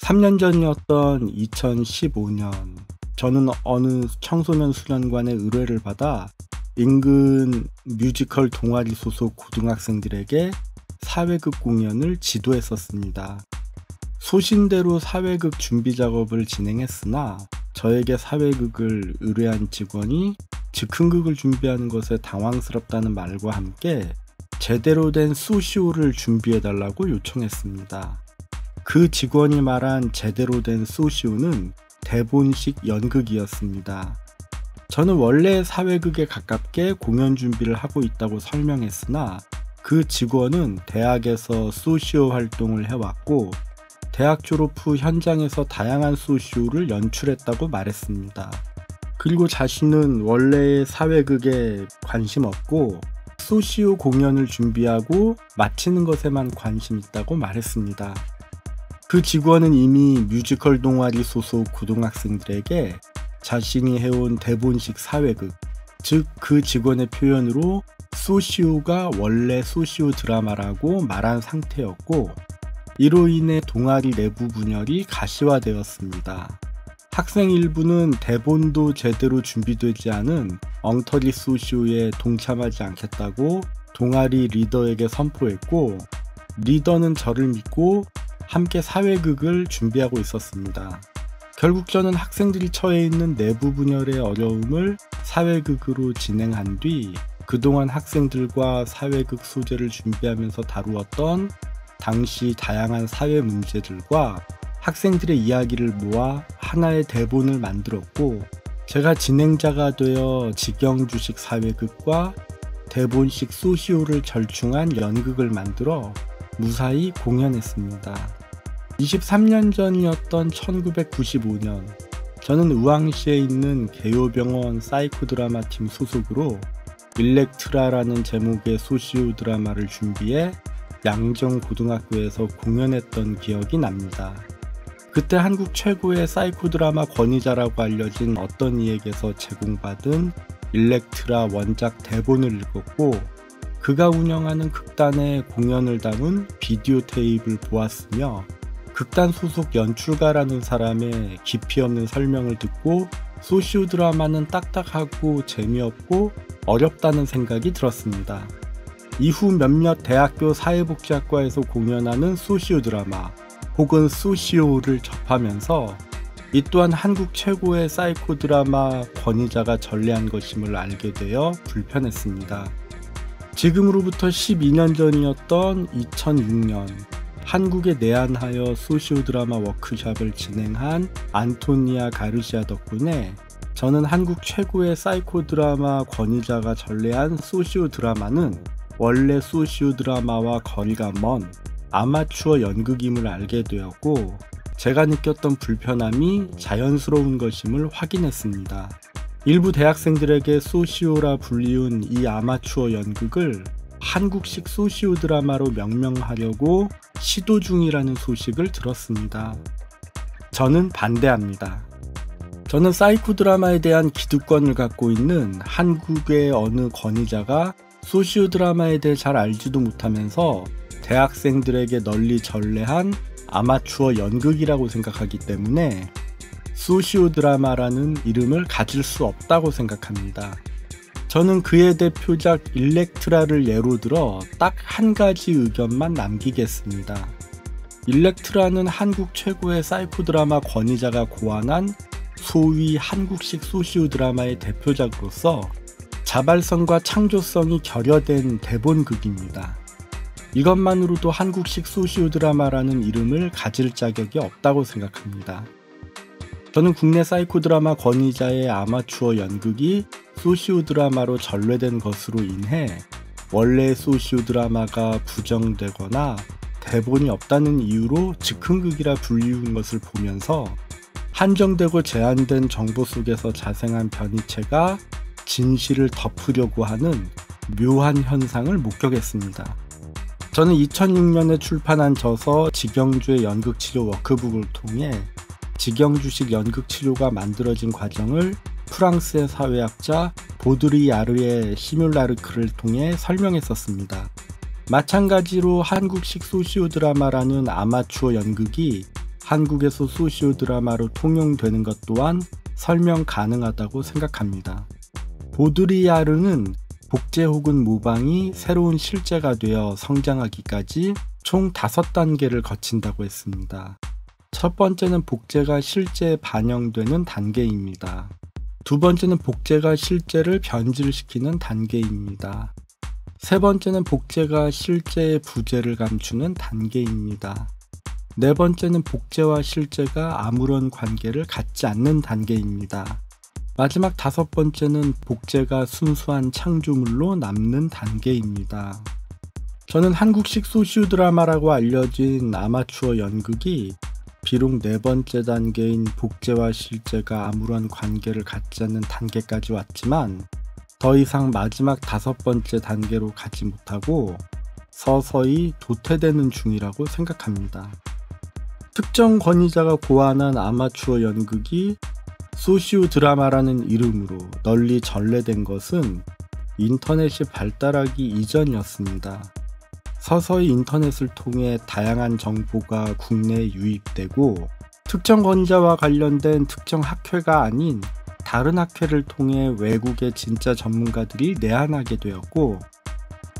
3년 전이었던 2015년, 저는 어느 청소년 수련관의 의뢰를 받아 인근 뮤지컬 동아리 소속 고등학생들에게 사회극 공연을 지도했었습니다. 소신대로 사회극 준비 작업을 진행했으나 저에게 사회극을 의뢰한 직원이 즉흥극을 준비하는 것에 당황스럽다는 말과 함께 제대로 된 소시오를 준비해달라고 요청했습니다. 그 직원이 말한 제대로 된 소시오는 대본식 연극이었습니다. 저는 원래 사회극에 가깝게 공연 준비를 하고 있다고 설명했으나 그 직원은 대학에서 소시오 활동을 해왔고 대학 졸업 후 현장에서 다양한 소시오를 연출했다고 말했습니다. 그리고 자신은 원래의 사회극에 관심 없고 소시오 공연을 준비하고 마치는 것에만 관심 있다고 말했습니다. 그 직원은 이미 뮤지컬 동아리 소속 고등학생들에게 자신이 해온 대본식 사회극, 즉 그 직원의 표현으로 소시오가 원래 소시오 드라마라고 말한 상태였고 이로 인해 동아리 내부 분열이 가시화되었습니다. 학생 일부는 대본도 제대로 준비되지 않은 엉터리 소시오에 동참하지 않겠다고 동아리 리더에게 선포했고 리더는 저를 믿고 함께 사회극을 준비하고 있었습니다. 결국 저는 학생들이 처해 있는 내부 분열의 어려움을 사회극으로 진행한 뒤 그동안 학생들과 사회극 소재를 준비하면서 다루었던 당시 다양한 사회 문제들과 학생들의 이야기를 모아 하나의 대본을 만들었고 제가 진행자가 되어 직영주식 사회극과 대본식 소시오를 절충한 연극을 만들어 무사히 공연했습니다. 23년 전이었던 1995년, 저는 우왕시에 있는 개요병원 사이코 드라마 팀 소속으로 일렉트라라는 제목의 소시오 드라마를 준비해 양정고등학교에서 공연했던 기억이 납니다. 그때 한국 최고의 사이코 드라마 권위자라고 알려진 어떤 이에게서 제공받은 일렉트라 원작 대본을 읽었고 그가 운영하는 극단의 공연을 담은 비디오 테이프를 보았으며 극단 소속 연출가라는 사람의 깊이 없는 설명을 듣고 소시오 드라마는 딱딱하고 재미없고 어렵다는 생각이 들었습니다. 이후 몇몇 대학교 사회복지학과에서 공연하는 소시오 드라마 혹은 소시오를 접하면서 이 또한 한국 최고의 사이코 드라마 권위자가 전래한 것임을 알게 되어 불편했습니다. 지금으로부터 12년 전이었던 2006년 한국에 내한하여 소시오 드라마 워크숍을 진행한 안토니아 가르시아 덕분에 저는 한국 최고의 사이코 드라마 권위자가 전래한 소시오 드라마는 원래 소시오 드라마와 거리가 먼 아마추어 연극임을 알게 되었고 제가 느꼈던 불편함이 자연스러운 것임을 확인했습니다. 일부 대학생들에게 소시오라 불리운 이 아마추어 연극을 한국식 소시오 드라마로 명명하려고 시도 중이라는 소식을 들었습니다. 저는 반대합니다. 저는 사이코 드라마에 대한 기득권을 갖고 있는 한국의 어느 권위자가 소시오 드라마에 대해 잘 알지도 못하면서 대학생들에게 널리 전래한 아마추어 연극이라고 생각하기 때문에 소시오 드라마라는 이름을 가질 수 없다고 생각합니다. 저는 그의 대표작 일렉트라를 예로 들어 딱 한 가지 의견만 남기겠습니다. 일렉트라는 한국 최고의 사이코 드라마 권위자가 고안한 소위 한국식 소시오 드라마의 대표작으로서 자발성과 창조성이 결여된 대본극입니다. 이것만으로도 한국식 소시오 드라마라는 이름을 가질 자격이 없다고 생각합니다. 저는 국내 사이코 드라마 권위자의 아마추어 연극이 소시오 드라마로 전래된 것으로 인해 원래 소시오 드라마가 부정되거나 대본이 없다는 이유로 즉흥극이라 불리운 것을 보면서 한정되고 제한된 정보 속에서 자생한 변이체가 진실을 덮으려고 하는 묘한 현상을 목격했습니다. 저는 2006년에 출판한 저서 직영주의 연극치료 워크북을 통해 직영주식 연극치료가 만들어진 과정을 프랑스의 사회학자 보드리야르의 시뮬라르크를 통해 설명했었습니다. 마찬가지로 한국식 소시오 드라마라는 아마추어 연극이 한국에서 소시오 드라마로 통용되는 것 또한 설명 가능하다고 생각합니다. 보드리아르는 복제 혹은 모방이 새로운 실제가 되어 성장하기까지 총 5단계를 거친다고 했습니다. 첫 번째는 복제가 실제에 반영되는 단계입니다. 두 번째는 복제가 실제를 변질시키는 단계입니다. 세 번째는 복제가 실제의 부재를 감추는 단계입니다. 네 번째는 복제와 실제가 아무런 관계를 갖지 않는 단계입니다. 마지막 5번째는 복제가 순수한 창조물로 남는 단계입니다. 저는 한국식 소시오 드라마라고 알려진 아마추어 연극이 비록 4번째 단계인 복제와 실제가 아무런 관계를 갖지 않는 단계까지 왔지만 더 이상 마지막 5번째 단계로 가지 못하고 서서히 도태되는 중이라고 생각합니다. 특정 권위자가 고안한 아마추어 연극이 소시오 드라마라는 이름으로 널리 전래된 것은 인터넷이 발달하기 이전이었습니다. 서서히 인터넷을 통해 다양한 정보가 국내에 유입되고 특정 권위자와 관련된 특정 학회가 아닌 다른 학회를 통해 외국의 진짜 전문가들이 내한하게 되었고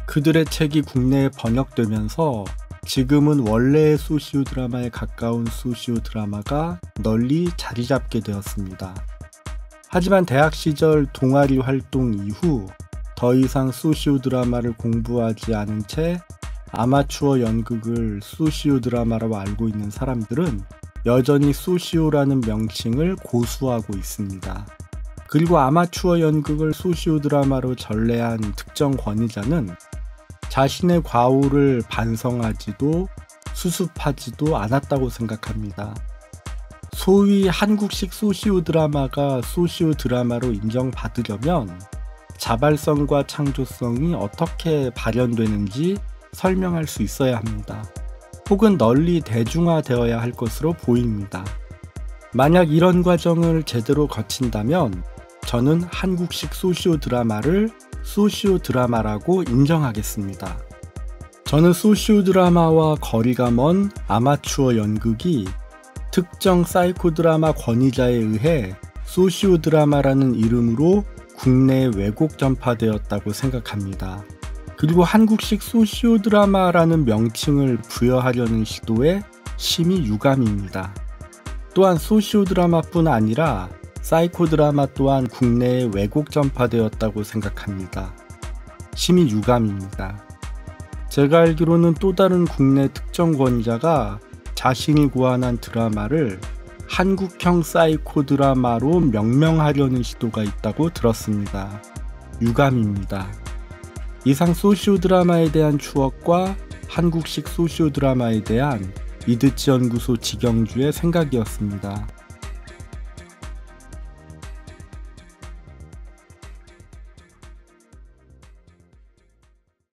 그들의 책이 국내에 번역되면서 지금은 원래의 소시오 드라마에 가까운 소시오 드라마가 널리 자리 잡게 되었습니다. 하지만 대학 시절 동아리 활동 이후 더 이상 소시오 드라마를 공부하지 않은 채 아마추어 연극을 소시오 드라마라고 알고 있는 사람들은 여전히 소시오라는 명칭을 고수하고 있습니다. 그리고 아마추어 연극을 소시오 드라마로 전래한 특정 권위자는 자신의 과오를 반성하지도 수습하지도 않았다고 생각합니다. 소위 한국식 소시오 드라마가 소시오 드라마로 인정받으려면 자발성과 창조성이 어떻게 발현되는지 설명할 수 있어야 합니다. 혹은 널리 대중화되어야 할 것으로 보입니다. 만약 이런 과정을 제대로 거친다면 저는 한국식 소시오 드라마를 소시오 드라마라고 인정하겠습니다. 저는 소시오 드라마와 거리가 먼 아마추어 연극이 특정 사이코 드라마 권위자에 의해 소시오 드라마라는 이름으로 국내에 왜곡 전파되었다고 생각합니다. 그리고 한국식 소시오 드라마라는 명칭을 부여하려는 시도에 심히 유감입니다. 또한 소시오 드라마뿐 아니라 사이코 드라마 또한 국내에 왜곡 전파되었다고 생각합니다. 심히 유감입니다. 제가 알기로는 또 다른 국내 특정 권위자가 자신이 고안한 드라마를 한국형 사이코 드라마로 명명하려는 시도가 있다고 들었습니다. 유감입니다. 이상 소시오 드라마에 대한 추억과 한국식 소시오 드라마에 대한 이드치 연구소 지경주의 생각이었습니다.